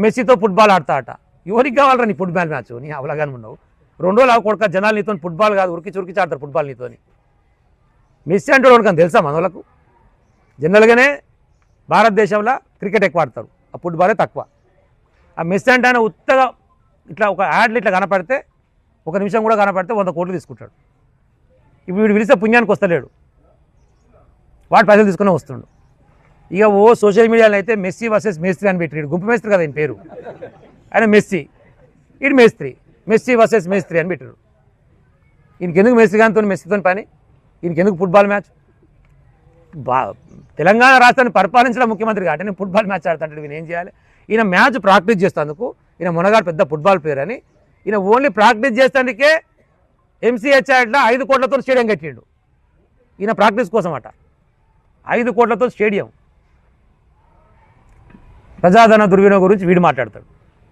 మెస్సీతో football ఆడతా అట. ఎవరికి కావాలరా నీ ఫుట్బాల్ మ్యాచ్? నీ అవలాగానే ఉన్నావు. 2 రోజులు కొడుక జనాలు నీతో ఫుట్బాల్ కాదు ఉరికి చురికి ఆడతారు ఫుట్బాల్ నీతోని. మెస్సీ అంటే వాడికి తెలుసా మనోళ్ళకు? జనరల్గానే భారతదేశంలో క్రికెట్ ఎక్కువ ఆడతారు, ఆ ఫుట్బాలే తక్కువ. ఆ మెస్సీ అంటే ఆయన ఉత్తగా ఇట్లా ఒక యాడ్లు ఇట్లా కనపడితే, 1 నిమిషం కూడా కనపడితే 100 కోట్లు తీసుకుంటాడు. ఇప్పుడు వీడు పిలిస్తే పుణ్యానికి వస్తలేడు, వాడు పైసలు తీసుకునే వస్తుండు. ఇక సోషల్ మీడియాలో అయితే మెస్సీ వర్సెస్ మేస్త్రి అని పెట్టాడు. గుంపు మేస్త్రి కదా ఆయన పేరు, ఆయన మెస్సీ, ఇటు మేస్త్రి, మెస్సీ వర్సెస్ మేస్త్రి అని పెట్టారు. ఈయనకెందుకు మెస్సీ గానితో మెస్సీతో పని? ఈయనకెందుకు ఫుట్బాల్ మ్యాచ్? తెలంగాణ రాష్ట్రాన్ని పరిపాలించడం ముఖ్యమంత్రి కాబట్టి నేను ఫుట్బాల్ మ్యాచ్ ఆడుతుంటే ఈయన ఏం చేయాలి? ఈయన మ్యాచ్ ప్రాక్టీస్ చేస్తేందుకు, ఈయన మునగాడు పెద్ద ఫుట్బాల్ ప్లేయర్ అని, ఈయన ఓన్లీ ప్రాక్టీస్ చేసేందుకే MCHలో 5 కోట్లతో స్టేడియం కట్టిండు. ఈయన ప్రాక్టీస్ కోసం అట 5 కోట్లతో స్టేడియం. ప్రజాధన దుర్వినియోగం గురించి వీడు మాట్లాడతాడు.